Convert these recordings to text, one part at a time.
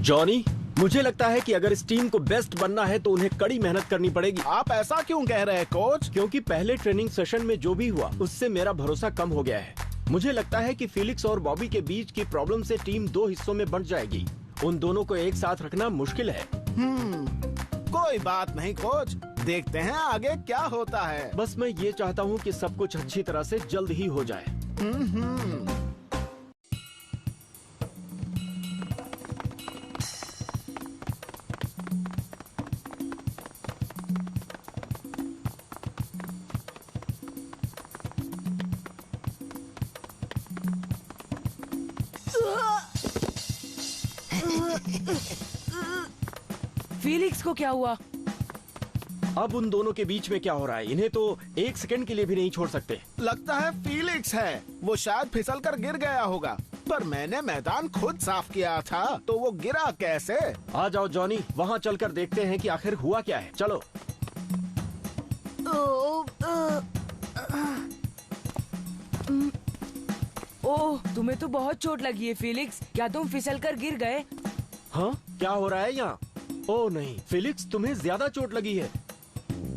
Johnny, मुझे लगता है कि अगर इस टीम को बेस्ट बनना है तो उन्हें कड़ी मेहनत करनी पड़ेगी। आप ऐसा क्यों कह रहे हैं कोच? क्योंकि पहले ट्रेनिंग सेशन में जो भी हुआ उससे मेरा भरोसा कम हो गया है। मुझे लगता है कि फिलिक्स और बॉबी के बीच की प्रॉब्लम से टीम 2 हिस्सों में बंट जाएगी। उन दोनों को एक साथ रखना मुश्किल है। कोई बात नहीं कोच, देखते हैं आगे क्या होता है। बस मैं ये चाहता हूँ कि सब कुछ अच्छी तरह से जल्द ही हो जाए। फिलिक्स को क्या हुआ? अब उन दोनों के बीच में क्या हो रहा है? इन्हें तो 1 सेकंड के लिए भी नहीं छोड़ सकते। लगता है फिलिक्स है। वो शायद फिसल कर गिर गया होगा, पर मैंने मैदान खुद साफ किया था, तो वो गिरा कैसे? आ जाओ जॉनी, वहाँ चलकर देखते हैं कि आखिर हुआ क्या है। चलो। ओह, तुम्हें तो बहुत चोट लगी है फिलिक्स। क्या तुम फिसल कर गिर गए? हाँ, क्या हो रहा है यहाँ? ओह नहीं, फिलिक्स तुम्हें ज्यादा चोट लगी है।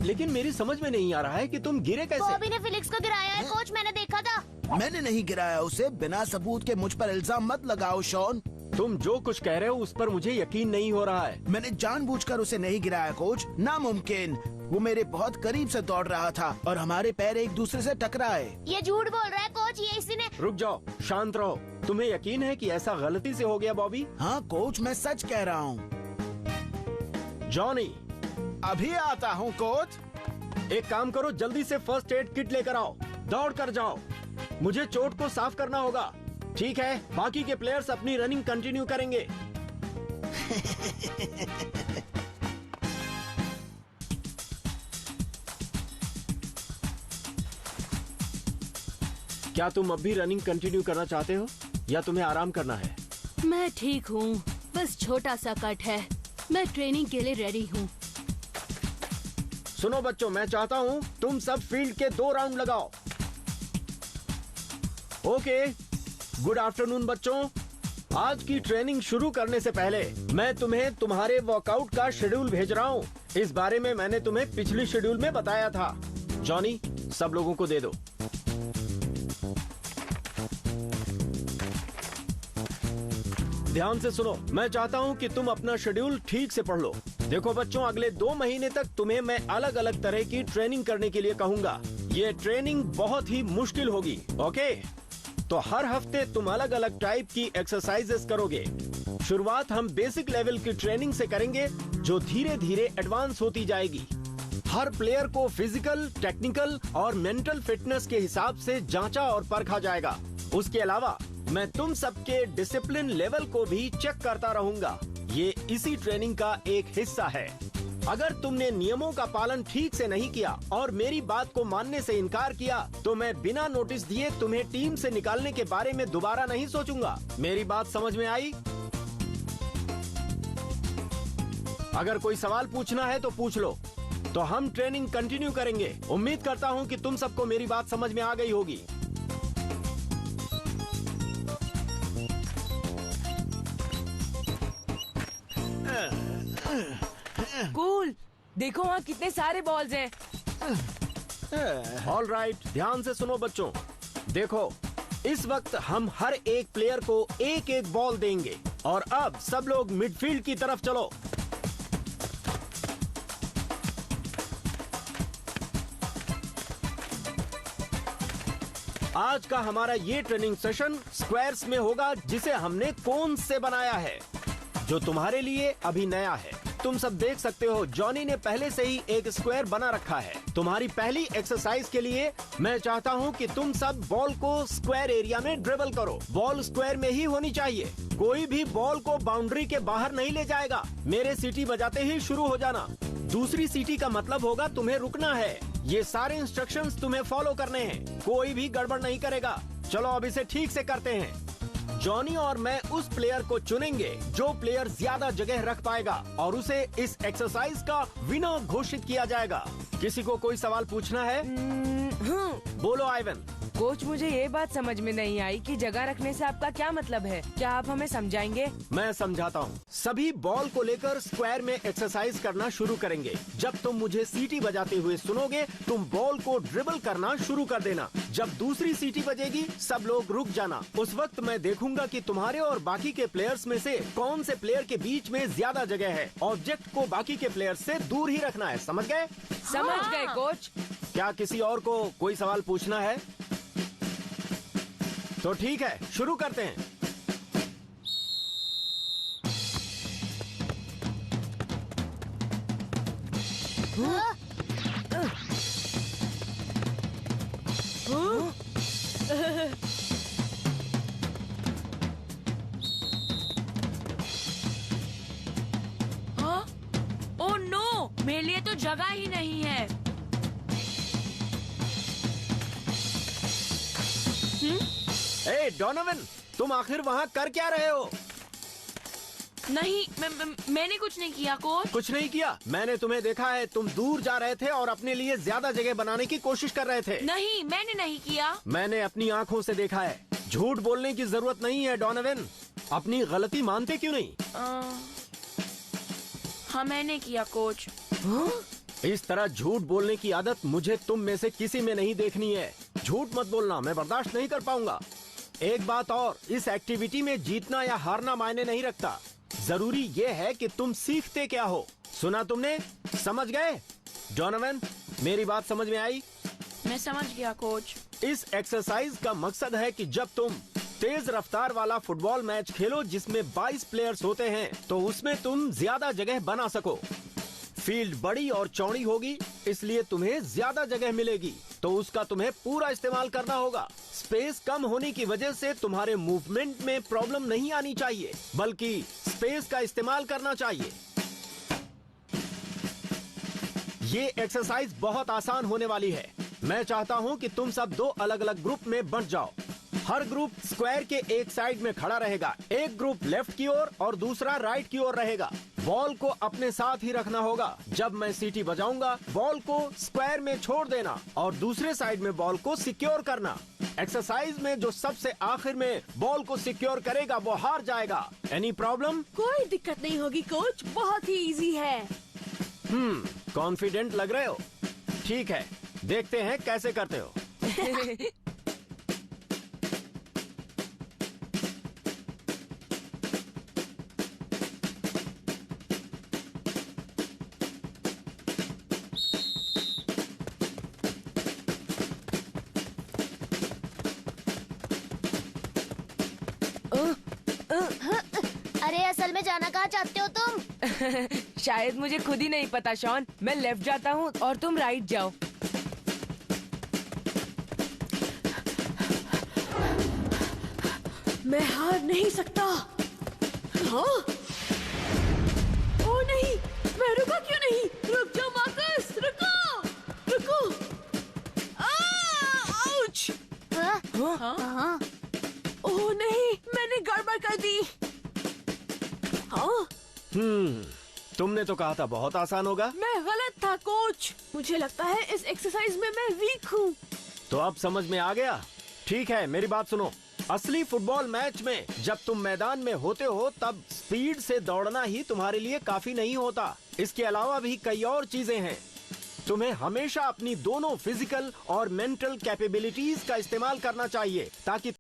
लेकिन मेरी समझ में नहीं आ रहा है कि तुम गिरे कैसे? बॉबी ने फिलिक्स को गिराया है कोच, मैंने देखा था। मैंने नहीं गिराया उसे। बिना सबूत के मुझ पर इल्जाम मत लगाओ शॉन। तुम जो कुछ कह रहे हो उस पर मुझे यकीन नहीं हो रहा है। मैंने जानबूझकर उसे नहीं गिराया कोच, नामुमकिन। वो मेरे बहुत करीब से दौड़ रहा था और हमारे पैर एक दूसरे से टकराए। ये झूठ बोल रहा है कोच, ये इसी ने। रुक जाओ, शांत रहो। तुम्हें यकीन है कि ऐसा गलती से हो गया बॉबी? हाँ कोच, मैं सच कह रहा हूँ। जॉनी, अभी आता हूँ कोच। एक काम करो, जल्दी से फर्स्ट एड किट लेकर आओ। दौड़ कर जाओ, मुझे चोट को साफ करना होगा। ठीक है, बाकी के प्लेयर्स अपनी रनिंग कंटिन्यू करेंगे। क्या तुम अब भी रनिंग कंटिन्यू करना चाहते हो या तुम्हें आराम करना है? मैं ठीक हूँ, बस छोटा सा कट है। मैं ट्रेनिंग के लिए रेडी हूँ। सुनो बच्चों, मैं चाहता हूँ तुम सब फील्ड के 2 राउंड लगाओ। ओके, गुड आफ्टरनून बच्चों। आज की ट्रेनिंग शुरू करने से पहले मैं तुम्हें तुम्हारे वर्कआउट का शेड्यूल भेज रहा हूँ। इस बारे में मैंने तुम्हें पिछली शेड्यूल में बताया था। जॉनी, सब लोगों को दे दो। ध्यान से सुनो, मैं चाहता हूँ कि तुम अपना शेड्यूल ठीक से पढ़ लो। देखो बच्चों, अगले 2 महीने तक तुम्हें मैं अलग अलग तरह की ट्रेनिंग करने के लिए कहूँगा। ये ट्रेनिंग बहुत ही मुश्किल होगी, ओके? तो हर हफ्ते तुम अलग अलग टाइप की एक्सरसाइजेस करोगे। शुरुआत हम बेसिक लेवल की ट्रेनिंग से करेंगे, जो धीरे धीरे एडवांस होती जाएगी। हर प्लेयर को फिजिकल, टेक्निकल और मेंटल फिटनेस के हिसाब से जांचा और परखा जाएगा। उसके अलावा मैं तुम सबके डिसिप्लिन लेवल को भी चेक करता रहूंगा। ये इसी ट्रेनिंग का एक हिस्सा है। अगर तुमने नियमों का पालन ठीक से नहीं किया और मेरी बात को मानने से इनकार किया, तो मैं बिना नोटिस दिए तुम्हें टीम से निकालने के बारे में दोबारा नहीं सोचूंगा। मेरी बात समझ में आई? अगर कोई सवाल पूछना है तो पूछ लो। तो हम ट्रेनिंग कंटिन्यू करेंगे। उम्मीद करता हूँ कि तुम सबको मेरी बात समझ में आ गई होगी। कूल, देखो वहाँ कितने सारे बॉल्स हैं। ऑल राइट, ध्यान से सुनो बच्चों। देखो, इस वक्त हम हर एक प्लेयर को एक एक बॉल देंगे और अब सब लोग मिडफील्ड की तरफ चलो। आज का हमारा ये ट्रेनिंग सेशन स्क्वायर्स में होगा, जिसे हमने कोन से बनाया है, जो तुम्हारे लिए अभी नया है। तुम सब देख सकते हो, जॉनी ने पहले से ही एक स्क्वायर बना रखा है। तुम्हारी पहली एक्सरसाइज के लिए मैं चाहता हूँ कि तुम सब बॉल को स्क्वायर एरिया में ड्रिबल करो। बॉल स्क्वायर में ही होनी चाहिए। कोई भी बॉल को बाउंड्री के बाहर नहीं ले जाएगा। मेरे सीटी बजाते ही शुरू हो जाना। दूसरी सीटी का मतलब होगा तुम्हें रुकना है। ये सारे इंस्ट्रक्शंस तुम्हें फॉलो करने हैं। कोई भी गड़बड़ नहीं करेगा। चलो अब इसे ठीक से करते हैं। जॉनी और मैं उस प्लेयर को चुनेंगे जो प्लेयर ज्यादा जगह रख पाएगा और उसे इस एक्सरसाइज का विनर घोषित किया जाएगा। किसी को कोई सवाल पूछना है? बोलो आइवन। कोच, मुझे ये बात समझ में नहीं आई कि जगह रखने से आपका क्या मतलब है? क्या आप हमें समझाएंगे? मैं समझाता हूँ। सभी बॉल को लेकर स्क्वायर में एक्सरसाइज करना शुरू करेंगे। जब तुम मुझे सीटी बजाते हुए सुनोगे, तुम बॉल को ड्रिबल करना शुरू कर देना। जब दूसरी सीटी बजेगी, सब लोग रुक जाना। उस वक्त मैं देखूंगा कि तुम्हारे और बाकी के प्लेयर्स में से कौन से प्लेयर के बीच में ज्यादा जगह है। ऑब्जेक्ट को बाकी के प्लेयर्स से दूर ही रखना है, समझ गए? समझ गए कोच। क्या किसी और को कोई सवाल पूछना है? तो ठीक है, शुरू करते हैं। हाँ? ओह नो, मेरे लिए तो जगह ही नहीं है। ए डोनोवन, तुम आखिर वहाँ कर क्या रहे हो? नहीं, मैंने कुछ नहीं किया कोच। कुछ नहीं किया? मैंने तुम्हें देखा है, तुम दूर जा रहे थे और अपने लिए ज्यादा जगह बनाने की कोशिश कर रहे थे। नहीं, मैंने नहीं किया। मैंने अपनी आंखों से देखा है। झूठ बोलने की जरूरत नहीं है डोनोवन। अपनी गलती मानते क्यों नहीं? हाँ, मैंने किया कोच। इस तरह झूठ बोलने की आदत मुझे तुम में से किसी में नहीं देखनी है। झूठ मत बोलना, मैं बर्दाश्त नहीं कर पाऊंगा। एक बात और, इस एक्टिविटी में जीतना या हारना मायने नहीं रखता। जरूरी ये है कि तुम सीखते क्या हो। सुना तुमने? समझ गए? डोनोवन, मेरी बात समझ में आई? मैं समझ गया कोच। इस एक्सरसाइज का मकसद है कि जब तुम तेज रफ्तार वाला फुटबॉल मैच खेलो जिसमें 22 प्लेयर्स होते हैं, तो उसमें तुम ज्यादा जगह बना सको। फील्ड बड़ी और चौड़ी होगी, इसलिए तुम्हें ज्यादा जगह मिलेगी, तो उसका तुम्हें पूरा इस्तेमाल करना होगा। स्पेस कम होने की वजह से तुम्हारे मूवमेंट में प्रॉब्लम नहीं आनी चाहिए, बल्कि स्पेस का इस्तेमाल करना चाहिए। ये एक्सरसाइज बहुत आसान होने वाली है। मैं चाहता हूं कि तुम सब दो अलग अलग ग्रुप में बंट जाओ। हर ग्रुप स्क्वायर के एक साइड में खड़ा रहेगा। एक ग्रुप लेफ्ट की ओर और दूसरा राइट की ओर रहेगा। बॉल को अपने साथ ही रखना होगा। जब मैं सीटी बजाऊंगा, बॉल को स्क्वायर में छोड़ देना और दूसरे साइड में बॉल को सिक्योर करना। एक्सरसाइज में जो सबसे आखिर में बॉल को सिक्योर करेगा वो हार जाएगा। Any problem? कोई दिक्कत नहीं होगी कोच, बहुत ही इजी है। कॉन्फिडेंट लग रहे हो। ठीक है, देखते हैं कैसे करते हो। अरे असल में जाना कहाँ चाहते हो तुम? शायद मुझे खुद ही नहीं पता शॉन। मैं लेफ्ट जाता हूँ और तुम राइट जाओ। मैं हार नहीं सकता। हाँ? ओ नहीं, मैं रुका क्यों नहीं? रुक जाओ मार्कस, रुको, रुको। आउच! हाँ? ओह नहीं, मैंने गड़बड़ कर दी। हाँ? तुमने तो कहा था बहुत आसान होगा। मैं गलत था कोच। मुझे लगता है इस एक्सरसाइज में मैं वीक हूँ। तो अब समझ में आ गया। ठीक है, मेरी बात सुनो। असली फुटबॉल मैच में जब तुम मैदान में होते हो, तब स्पीड से दौड़ना ही तुम्हारे लिए काफी नहीं होता। इसके अलावा भी कई और चीजें हैं। तुम्हें हमेशा अपनी दोनों फिजिकल और मेंटल कैपेबिलिटीज का इस्तेमाल करना चाहिए, ताकि